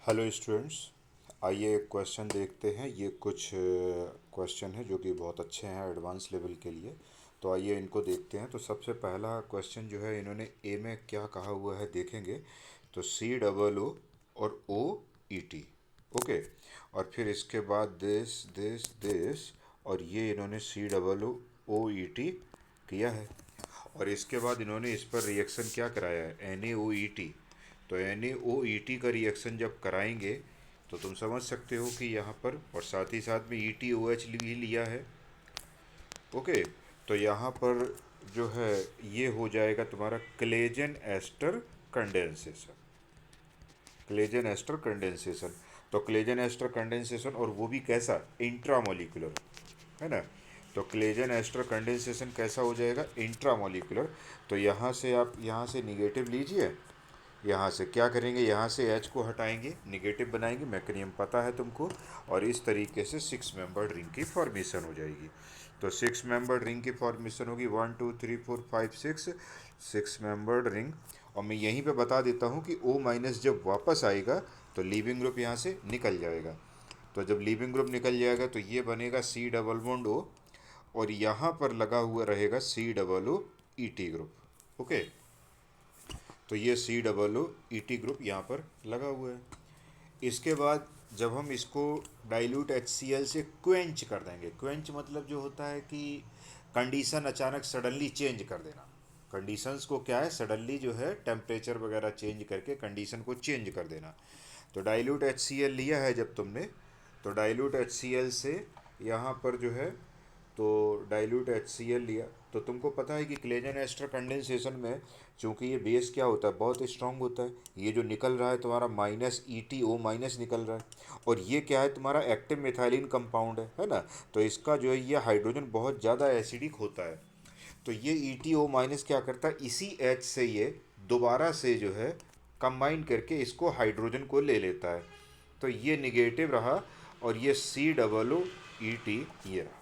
Hello students. आइए एक question देखते हैं। ये कुछ क्वेश्चन है जो कि बहुत अच्छे हैं एडवांस लेवल के लिए। तो आइए इनको देखते हैं। तो सबसे पहला क्वेश्चन जो है इन्होंने ए में क्या कहा हुआ है देखेंगे। तो सी डबल ओ और ओ ई टी। ओके। और फिर इसके बाद दिस दिस दिस और ये इन्होंने सी डबल ओ ई टी किया है। और इसके बाद इन्होंने इस पर रिएक्शन क्या कराया है, N A O E T. तो N A O E T का रिएक्शन जब कराएंगे तो तुम समझ सकते हो कि यहाँ पर, और साथ ही साथ में ई टी ओ एच भी लिया है। ओके। तो यहाँ पर जो है ये हो जाएगा तुम्हारा Claisen ester condensation. Claisen ester condensation. तो क्लेजन एस्टर कंडेंसेशन, और वो भी कैसा, इंट्रामोलिकुलर, है ना। तो क्लेजन एस्टर कंडेंसेशन कैसा हो जाएगा, इंट्रामोलिकुलर। तो यहाँ से आप यहाँ से निगेटिव लीजिए। यहाँ से क्या करेंगे, यहाँ से एच को हटाएंगे, निगेटिव बनाएंगे, मैकेनिज्म पता है तुमको। और इस तरीके से सिक्स मेंबर्ड रिंग की फॉर्मेशन हो जाएगी। तो सिक्स मेंबर्ड रिंग की फॉर्मेशन होगी, 1 2 3 4 5 6, सिक्स मेंबर्ड रिंग। और मैं यहीं पे बता देता हूँ कि O माइनस जब वापस आएगा तो लीविंग ग्रुप यहाँ से निकल जाएगा। तो जब लीविंग ग्रुप निकल जाएगा तो ये बनेगा सी डबल बॉन्ड O, और यहाँ पर लगा हुआ रहेगा C double O E T group. Okay. तो ये C double O E T group यहाँ पर लगा हुआ है। इसके बाद जब हम इसको डाइल्यूट एच सी एल से क्वेंच कर देंगे, क्वेंच मतलब जो होता है कि कंडीशन अचानक सडनली चेंज कर देना। कंडीशंस को क्या है, सडनली जो है टेम्परेचर वगैरह चेंज करके कंडीशन को चेंज कर देना। तो डाइल्यूट एच सी एल लिया है जब तुमने, तो डाइल्यूट एच सी एल से यहाँ पर जो है, तो डाइल्यूट एच सी एल लिया। तो तुमको पता है कि क्लेजन एस्टर कंडेंसेशन में चूंकि ये बेस क्या होता है, बहुत स्ट्रांग होता है। ये जो निकल रहा है तुम्हारा minus E T O minus निकल रहा है, और ये क्या है तुम्हारा एक्टिव मिथाइलिन कंपाउंड है ना। तो इसका जो है ये हाइड्रोजन बहुत ज़्यादा एसिडिक होता है। तो ये ई टी ओ माइनस क्या करता है, इसी एच से ये दोबारा से जो है कंबाइन करके इसको हाइड्रोजन को ले लेता है। तो ये निगेटिव रहा, और ये C double O E T ये रहा।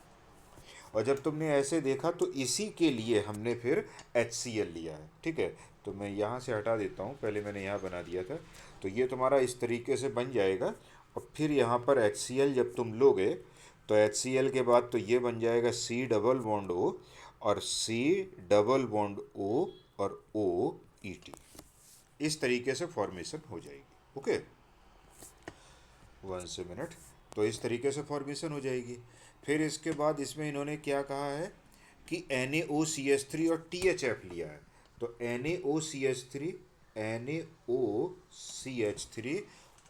और जब तुमने ऐसे देखा तो इसी के लिए हमने फिर एच सी एल लिया है। ठीक है। तो मैं यहाँ से हटा देता हूँ, पहले मैंने यहाँ बना दिया था। तो ये तुम्हारा इस तरीके से बन जाएगा। और फिर यहाँ पर एच सी एल जब तुम लोगे तो एच सी एल के बाद तो ये बन जाएगा सी डबल बॉन्ड ओ, और सी डबल बॉन्ड ओ, और ओ ई टी। इस तरीके से फॉर्मेशन हो जाएगी। ओके। वन से मिनट। तो इस तरीके से फॉर्मेशन हो जाएगी। फिर इसके बाद इसमें इन्होंने क्या कहा है कि NaOCH3 और THF लिया है। तो NaOCH3, NaOCH3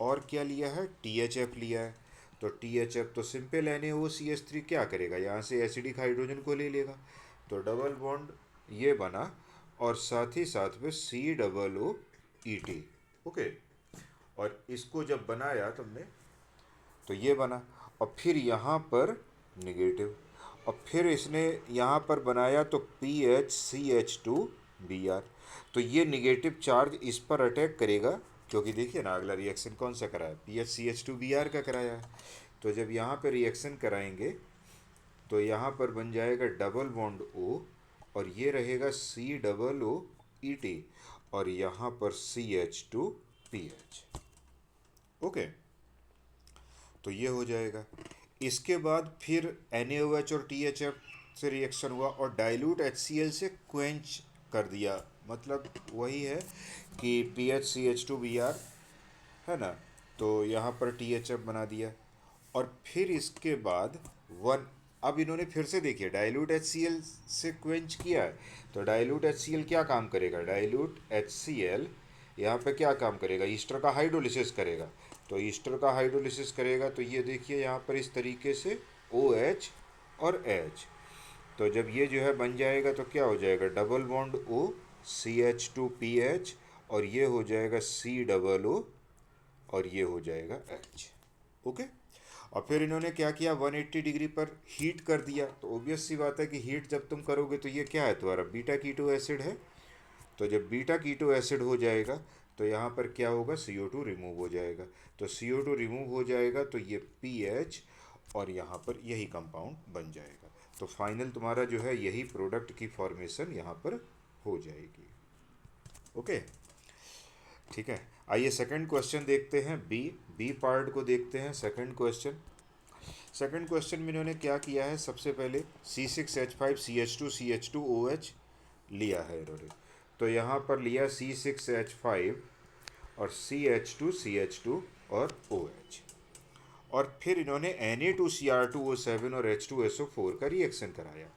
और क्या लिया है, THF लिया है। तो THF तो सिंपल NaOCH3 क्या करेगा, यहाँ से एसिडिक हाइड्रोजन को ले लेगा। तो डबल बॉन्ड ये बना, और साथ ही साथ में C double O E T. Okay. और इसको जब बनाया तुमने तो ये बना, और फिर यहाँ पर निगेटिव, और फिर इसने यहाँ पर बनाया तो P H C H two B R. तो ये निगेटिव चार्ज इस पर अटैक करेगा, क्योंकि देखिए ना अगला रिएक्शन कौन सा कराया, P H C H two B R का कराया है। तो जब यहाँ पर रिएक्शन कराएंगे तो यहाँ पर बन जाएगा डबल बॉन्ड ओ, और ये रहेगा C double O E T, और यहाँ पर C H two P H. Okay. तो ये हो जाएगा। इसके बाद फिर NaOH और THF से रिएक्शन हुआ, और डाइल्यूट HCl से क्वेंच कर दिया। मतलब वही है कि PHCH2Br, है ना। तो यहाँ पर THF बना दिया। और फिर इसके बाद वन, अब इन्होंने फिर से देखिए डाइल्यूट HCl से क्वेंच किया है। तो डाइल्यूट HCl क्या काम करेगा, डाइल्यूट HCl यहाँ पे क्या काम करेगा, ईस्टर का हाइड्रोलिसिस करेगा। तो ईस्टर का हाइड्रोलिसिस करेगा तो ये देखिए यहाँ पर इस तरीके से OH और H। तो जब ये जो है बन जाएगा तो क्या हो जाएगा, डबल बॉन्ड O, CH2PH, और ये हो जाएगा C डबल O, और ये हो जाएगा H। ओके। और फिर इन्होंने क्या किया, 180 डिग्री पर हीट कर दिया। तो ऑब्वियस सी बात है कि हीट जब तुम करोगे तो ये क्या है तुम्हारा, बीटा कीटो एसिड है। तो जब बीटा कीटो एसिड हो जाएगा तो यहाँ पर क्या होगा, CO2 रिमूव हो जाएगा। तो CO2 रिमूव हो जाएगा तो ये PH, और यहाँ पर यही कंपाउंड बन जाएगा। तो फाइनल तुम्हारा जो है यही प्रोडक्ट की फॉर्मेशन यहाँ पर हो जाएगी। ओके। ठीक है। आइए सेकंड क्वेश्चन देखते हैं, बी बी पार्ट को देखते हैं। सेकंड क्वेश्चन में इन्होंने क्या किया है, सबसे पहले C6H5CH2CH2OH लिया है इन्होंने। तो यहाँ पर लिया C6H5 और CH2CH2 और OH, और फिर इन्होंने Na2Cr2O7 और H2SO4 का रिएक्शन कराया।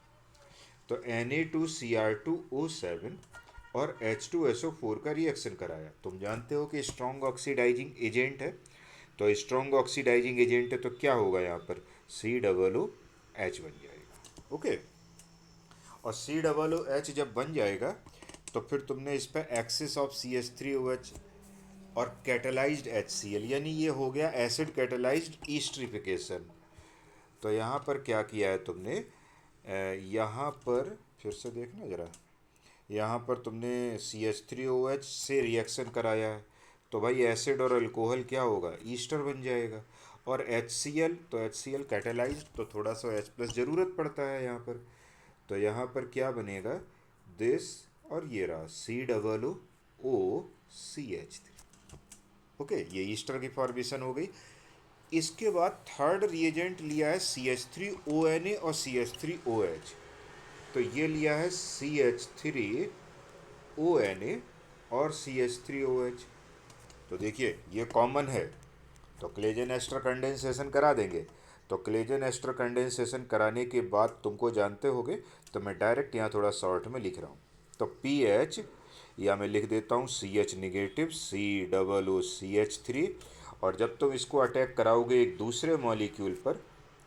तो Na2Cr2O7 और H2SO4 का रिएक्शन कराया। तुम जानते हो कि स्ट्रॉन्ग ऑक्सीडाइजिंग एजेंट है, तो स्ट्रॉन्ग ऑक्सीडाइजिंग एजेंट है तो क्या होगा यहाँ पर, COOH बन जाएगा। ओके, और COOH जब बन जाएगा तो फिर तुमने इस पर एक्सिस ऑफ CH3OH और कैटेलाइज्ड HCl, यानी ये हो गया एसिड कैटेलाइज्ड ईस्टरिफिकेशन। तो यहाँ पर क्या किया है तुमने, यहाँ पर फिर से देखना ज़रा, यहाँ पर तुमने CH3OH से रिएक्शन कराया है, तो भाई एसिड और अल्कोहल क्या होगा, ईस्टर बन जाएगा। और HCl, तो HCl कैटेलाइज्ड, तो थोड़ा सा H+ ज़रूरत पड़ता है यहाँ पर। तो यहाँ पर क्या बनेगा, दिस, और ये रहा COOCH3। ओके, ये ईस्टर की फॉर्मेशन हो गई। इसके बाद थर्ड रिएजेंट लिया है CH3ONA और CH3OH। तो ये लिया है CH3ONA और CH3OH। तो देखिए ये कॉमन है, तो क्लेजन एस्टर कंडेंसेशन करा देंगे। तो क्लेजन एस्टर कंडेंसेशन कराने के बाद तुमको जानते होगे, तो मैं डायरेक्ट यहाँ थोड़ा शॉर्ट में लिख रहा हूँ। तो PH, या मैं लिख देता हूँ CH निगेटिव COOCH3, और जब तुम इसको अटैक कराओगे एक दूसरे मॉलिक्यूल पर,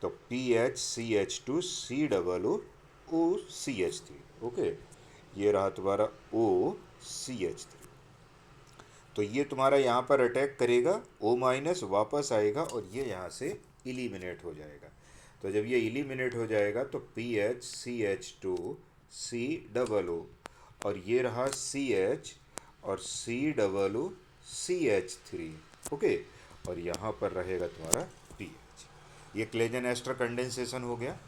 तो PHCH2COOCH3। ओके, ये रहा तुम्हारा OCH3। तो ये तुम्हारा यहाँ पर अटैक करेगा, O- वापस आएगा और ये यहाँ से इलिमिनेट हो जाएगा। तो जब ये इलिमिनेट हो जाएगा तो PHCH2COO, और ये रहा CH और COOCH3। ओके, और यहाँ पर रहेगा तुम्हारा PH। ये क्लेजन एस्टर कंडेंसेशन हो गया।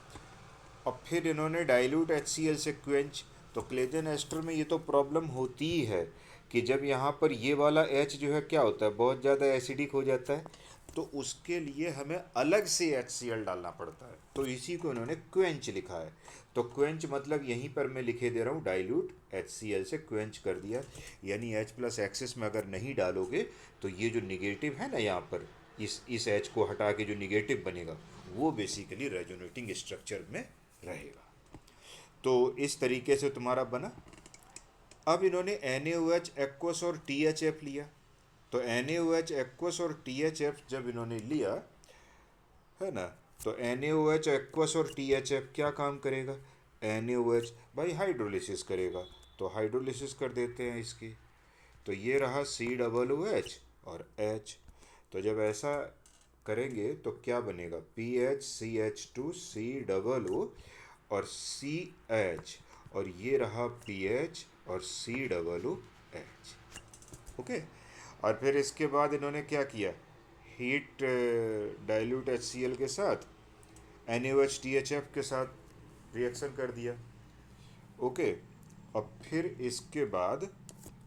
अब फिर इन्होंने डाइल्यूट HCl से क्वेंच। तो क्लेजन एस्टर में ये तो प्रॉब्लम होती ही है कि जब यहाँ पर ये वाला H जो है क्या होता है, बहुत ज़्यादा एसिडिक हो जाता है, तो उसके लिए हमें अलग से HCl डालना पड़ता है। तो इसी को इन्होंने क्वेंच लिखा है। तो क्वेंच मतलब यहीं पर मैं लिखे दे रहा हूँ, डाइल्यूट HCl से क्वेंच कर दिया। यानी H+ एक्सिस में अगर नहीं डालोगे तो ये जो निगेटिव है ना यहाँ पर, इस H को हटा के जो निगेटिव बनेगा वो बेसिकली रेजोनेटिंग स्ट्रक्चर में रहेगा। तो इस तरीके से तुम्हारा बना। अब इन्होंने NaOH एक्वस और THF लिया। तो NaOH एक्वस और THF जब इन्होंने लिया है ना, तो NaOH एक्वस और THF क्या काम करेगा, NaOH भाई हाइड्रोलिसिस करेगा। तो हाइड्रोलिसिस कर देते हैं इसकी। तो ये रहा COOH और H। तो जब ऐसा करेंगे तो क्या बनेगा, PHCH2COO और CH, और ये रहा PH और COOH। ओके, और फिर इसके बाद इन्होंने क्या किया, हीट डाइल्यूट HCl के साथ NaOH THF के साथ रिएक्शन कर दिया। ओके, अब फिर इसके बाद,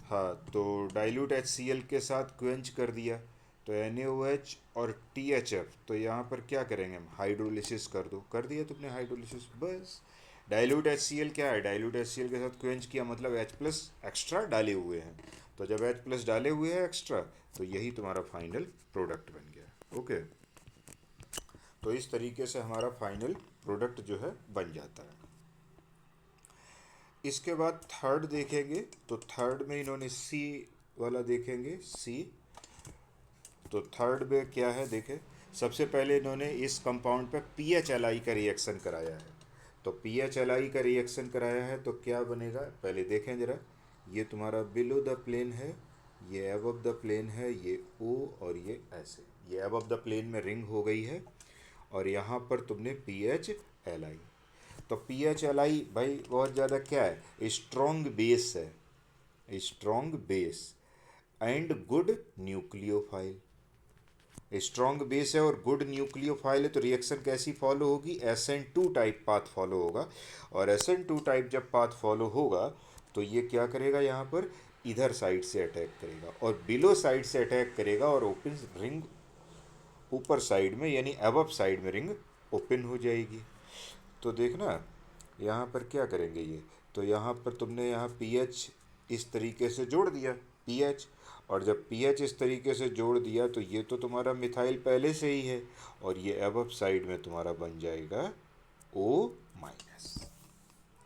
हाँ, तो डाइल्यूट HCl के साथ क्वेंच कर दिया। तो NaOH और THF, तो यहाँ पर क्या करेंगे हम, हाइड्रोलिसिस कर दो। कर दिया तुमने हाइड्रोलिसिस, बस। डाइल्यूट HCl क्या है, डाइल्यूट HCl के साथ क्वेंच किया मतलब H+ एक्स्ट्रा डाले हुए हैं। तो जब H+ डाले हुए हैं एक्स्ट्रा, तो यही तुम्हारा फाइनल प्रोडक्ट बन गया। ओके, तो इस तरीके से हमारा फाइनल प्रोडक्ट जो है बन जाता है। इसके बाद थर्ड देखेंगे, तो थर्ड में इन्होंने C वाला देखेंगे, C। तो थर्ड में क्या है देखें, सबसे पहले इन्होंने इस कंपाउंड पे PHLi का रिएक्शन कराया है। तो PHLi का रिएक्शन कराया है तो क्या बनेगा, पहले देखें ज़रा। ये तुम्हारा बिलो द प्लेन है, ये अबव द प्लेन है, ये O, और ये ऐसे, ये अबव द प्लेन में रिंग हो गई है। और यहाँ पर तुमने PHLi, तो PHLi भाई बहुत ज़्यादा क्या है, स्ट्रॉन्ग बेस है, strong base and good nucleophile. Strong base है और गुड न्यूक्लियोफाइल है, तो रिएक्शन कैसी फॉलो होगी, SN2 टाइप पाथ फॉलो होगा। और SN2 टाइप जब पाथ फॉलो होगा तो ये क्या करेगा यहाँ पर, इधर साइड से अटैक करेगा और बिलो साइड से अटैक करेगा और ओपन रिंग ऊपर साइड में यानी अबव साइड में रिंग ओपन हो जाएगी। तो देखना यहाँ पर क्या करेंगे ये, तो यहाँ पर तुमने यहाँ पी एच इस तरीके से जोड़ दिया पी एच, और जब पी एच इस तरीके से जोड़ दिया तो ये तो तुम्हारा मिथाइल पहले से ही है, और ये अबव साइड में तुम्हारा बन जाएगा ओ माइनस।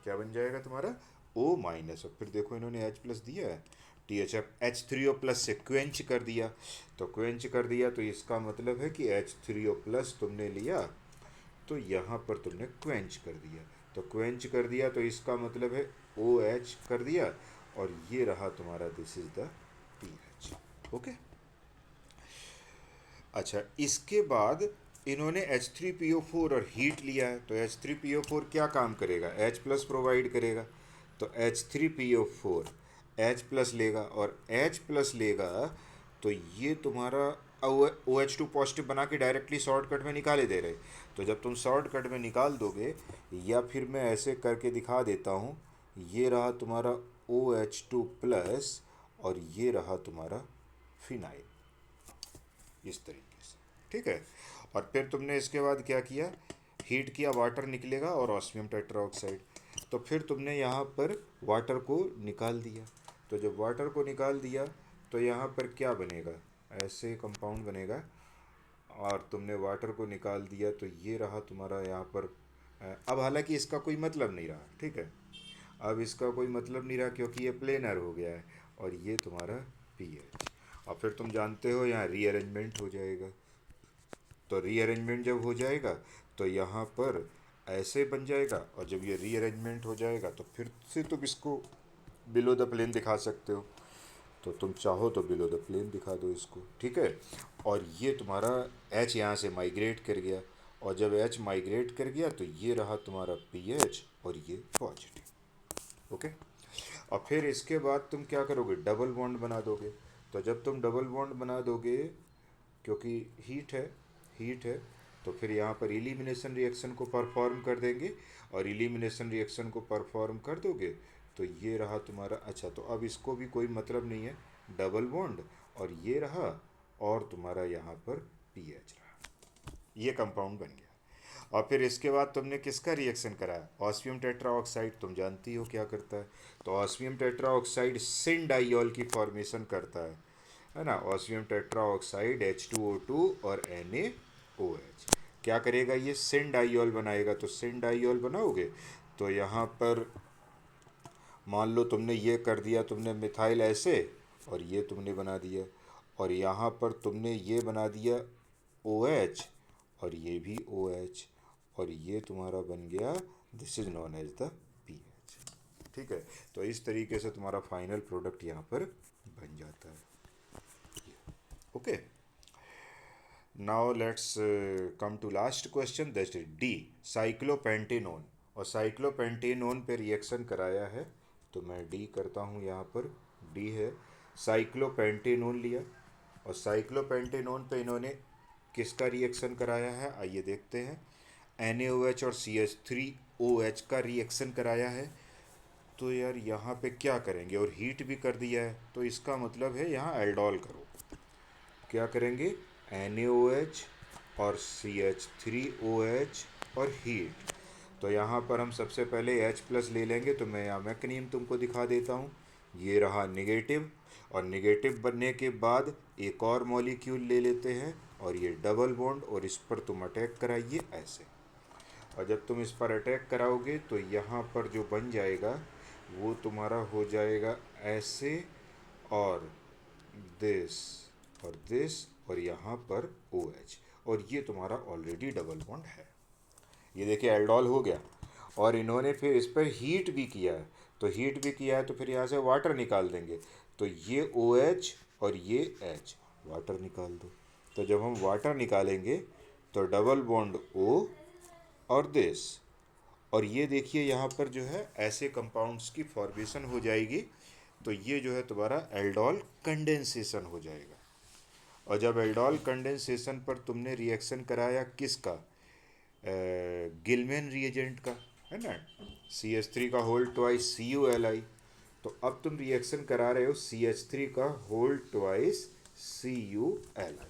क्या बन जाएगा तुम्हारा ओ माइनस। और फिर देखो इन्होंने एच प्लस दिया है, T H F H three O plus से क्वेंच कर दिया। तो क्वेंच कर दिया तो इसका मतलब है कि एच थ्री ओ प्लस तुमने लिया तो यहाँ पर तुमने क्वेंच कर दिया। तो क्वेंच कर दिया तो इसका मतलब है ओ एच कर दिया, और ये रहा तुम्हारा this is the P H. Okay. अच्छा, इसके बाद इन्होंने H3PO4 और हीट लिया है, तो H3PO4 क्या काम करेगा, H प्लस प्रोवाइड करेगा। तो H3PO4 H प्लस लेगा, और H प्लस लेगा तो ये तुम्हारा OH2 पॉजिटिव बना के डायरेक्टली शॉर्टकट में निकाले दे रहे। तो जब तुम शॉर्टकट में निकाल दोगे, या फिर मैं ऐसे करके दिखा देता हूँ, ये रहा तुम्हारा OH2 प्लस और ये रहा तुम्हारा फिनाइल, इस तरीके से। ठीक है। और फिर तुमने इसके बाद क्या किया, हीट किया, वाटर निकलेगा और ऑस्मियम टेट्राऑक्साइड। तो फिर तुमने यहाँ पर वाटर को निकाल दिया। तो जब वाटर को निकाल दिया तो यहाँ पर क्या बनेगा, ऐसे कंपाउंड बनेगा। और तुमने वाटर को निकाल दिया तो ये रहा तुम्हारा यहाँ पर। अब हालांकि इसका कोई मतलब नहीं रहा, ठीक है, अब इसका कोई मतलब नहीं रहा क्योंकि ये प्लेनर हो गया है, और ये तुम्हारा पी एच। और फिर तुम जानते हो यहाँ रीअरेंजमेंट हो जाएगा। तो रीअरेंजमेंट जब हो जाएगा तो यहाँ पर ऐसे बन जाएगा, और जब ये रीअरेंजमेंट हो जाएगा तो फिर से तुम इसको बिलो द प्लेन दिखा सकते हो। तो तुम चाहो तो बिलो द प्लेन दिखा दो इसको, ठीक है। और ये तुम्हारा एच यहाँ से माइग्रेट कर गया, और जब एच माइग्रेट कर गया तो ये रहा तुम्हारा पी एच और ये पॉजिटिव। ओके। और फिर इसके बाद तुम क्या करोगे, डबल बॉन्ड बना दोगे। तो जब तुम डबल बॉन्ड बना दोगे, क्योंकि हीट है, हीट है, तो फिर यहाँ पर इलिमिनेशन रिएक्शन को परफॉर्म कर देंगे, और इलिमिनेशन रिएक्शन को परफॉर्म कर दोगे तो ये रहा तुम्हारा। अच्छा, तो अब इसको भी कोई मतलब नहीं है, डबल बॉन्ड, और ये रहा, और तुम्हारा यहाँ पर पी एच रहा, ये कंपाउंड बन गया। और फिर इसके बाद तुमने किसका रिएक्शन कराया, ऑस्मियम टेट्राऑक्साइड। तुम जानती हो क्या करता है, तो ऑस्मियम टेट्राऑक्साइड सिन डाइऑल की फॉर्मेशन करता है ना। ऑस्मियम टेट्राऑक्साइड H2O2 और NaOH क्या करेगा, ये सिन डाइऑल बनाएगा। तो सिन डाइऑल बनाओगे तो यहाँ पर मान लो तुमने ये कर दिया, तुमने मिथाइल ऐसे, और ये तुमने बना दिया, और यहाँ पर तुमने ये बना दिया OH, और ये भी OH, और ये तुम्हारा बन गया, this is known as the pH. ठीक है। तो इस तरीके से तुम्हारा फाइनल प्रोडक्ट यहाँ पर बन जाता है। Okay, now let's come to last question, that is D, cyclopentanone. और साइक्लोपेंटेनोन पे रिएक्शन कराया है, तो मैं डी करता हूँ यहाँ पर। डी है, साइक्लोपेंटेनोन लिया, और साइक्लोपेंटेनोन पे इन्होंने किसका रिएक्शन कराया है, आइए देखते हैं। NaOH और CH3OH का रिएक्शन कराया है। तो यार यहाँ पे क्या करेंगे, और हीट भी कर दिया है, तो इसका मतलब है यहाँ एल्डोल करो। क्या करेंगे, NaOH और CH3OH और हीट। तो यहाँ पर हम सबसे पहले H प्लस ले लेंगे, तो मैं यहाँ मैकेनिज्म तुमको दिखा देता हूँ। ये रहा निगेटिव, और निगेटिव बनने के बाद एक और मॉलिक्यूल ले लेते हैं, और ये डबल बॉन्ड, और इस पर तुम अटैक कराइए ऐसे। और जब तुम इस पर अटैक कराओगे तो यहाँ पर जो बन जाएगा वो तुम्हारा हो जाएगा ऐसे, और दिस, और दिस, और यहाँ पर OH, और ये तुम्हारा ऑलरेडी डबल बॉन्ड है। ये देखिए एल्डोल हो गया, और इन्होंने फिर इस पर हीट भी किया है। तो हीट भी किया है तो फिर यहाँ से वाटर निकाल देंगे, तो ये OH और ये H, वाटर निकाल दो। तो जब हम वाटर निकालेंगे तो डबल बॉन्ड O और दिस, और ये देखिए यहाँ पर जो है ऐसे कंपाउंड्स की फॉर्मेशन हो जाएगी। तो ये जो है तुम्हारा एल्डोल कंडेंसेशन हो जाएगा। और जब एल्डोल कंडेंसेशन पर तुमने रिएक्शन कराया किसका, गिलमैन रिएजेंट का, है ना, CH3 का होल ट्वाइस CuLi, तो अब तुम रिएक्शन करा रहे हो CH3 का होल ट्वाइस CuLi,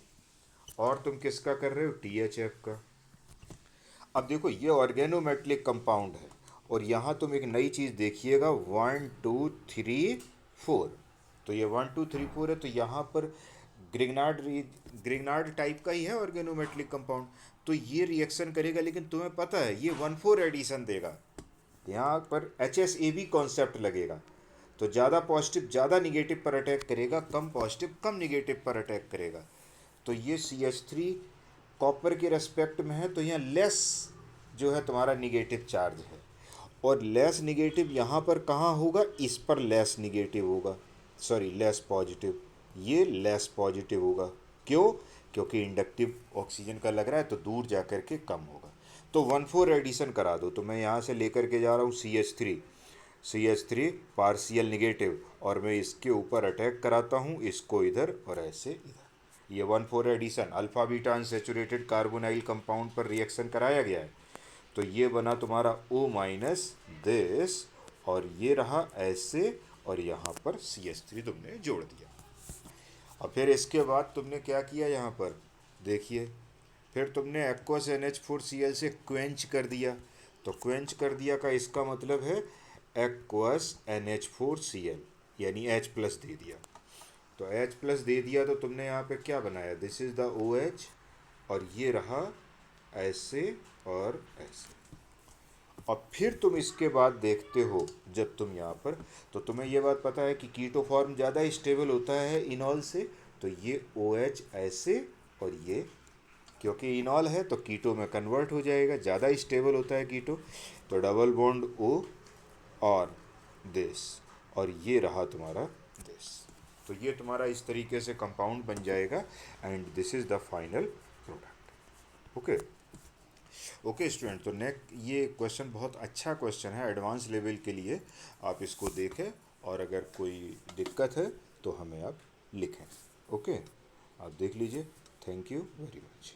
और तुम किसका कर रहे हो, THF का। अब देखो ये ऑर्गेनोमेटलिक कंपाउंड है, और यहाँ तुम एक नई चीज़ देखिएगा, 1 2 3 4। तो ये 1 2 3 4 है, तो यहाँ पर ग्रिग्नार्ड ग्रिग्नार्ड टाइप का ही है ऑर्गेनोमेटलिक कंपाउंड। तो ये रिएक्शन करेगा, लेकिन तुम्हें पता है ये 1 4 एडिशन देगा। यहाँ पर HSAB कॉन्सेप्ट लगेगा। तो ज़्यादा पॉजिटिव ज़्यादा निगेटिव पर अटैक करेगा, कम पॉजिटिव कम निगेटिव पर अटैक करेगा। तो ये CH3 कॉपर के रेस्पेक्ट में है, तो यहाँ लेस जो है तुम्हारा निगेटिव चार्ज है, और लेस निगेटिव यहाँ पर कहाँ होगा, इस पर लेस निगेटिव होगा, सॉरी लेस पॉजिटिव, ये लेस पॉजिटिव होगा। क्यों? क्योंकि इंडक्टिव ऑक्सीजन का लग रहा है, तो दूर जा कर के कम होगा। तो 1 4 एडिशन करा दो। तो मैं यहाँ से लेकर के जा रहा हूँ CH3 पार्शियल निगेटिव, और मैं इसके ऊपर अटैक कराता हूँ, इसको इधर और ऐसे इधर। ये 1 4 addition alpha beta unsaturated carbonyl compound पर रिएक्शन कराया गया है। तो ये बना तुम्हारा O माइनस दिस, और ये रहा ऐसे, और यहाँ पर CH3 तुमने जोड़ दिया। और फिर इसके बाद तुमने क्या किया यहाँ पर, देखिए, फिर तुमने एक्वस NH4Cl से क्वेंच कर दिया। तो क्वेंच कर दिया का इसका मतलब है एक्वस NH4Cl, यानी H प्लस दे दिया। तो H प्लस दे दिया, तो तुमने यहाँ पे क्या बनाया, दिस इज द OH, और ये रहा ऐसे और ऐसे। और फिर तुम इसके बाद देखते हो, जब तुम यहाँ पर, तो तुम्हें ये बात पता है कि कीटो फॉर्म ज़्यादा स्टेबल होता है इनॉल से। तो ये OH ऐसे, और ये क्योंकि इनॉल है तो कीटो में कन्वर्ट हो जाएगा, ज़्यादा स्टेबल होता है कीटो। तो डबल बॉन्ड O और दिस, और ये रहा तुम्हारा दिस। तो ये तुम्हारा इस तरीके से कंपाउंड बन जाएगा, and this is the final product. Okay okay student, तो नेक्स्ट ये क्वेश्चन बहुत अच्छा क्वेश्चन है एडवांस लेवल के लिए, आप इसको देखें, और अगर कोई दिक्कत है तो हमें आप लिखें। ओके, आप देख लीजिए। Thank you very much.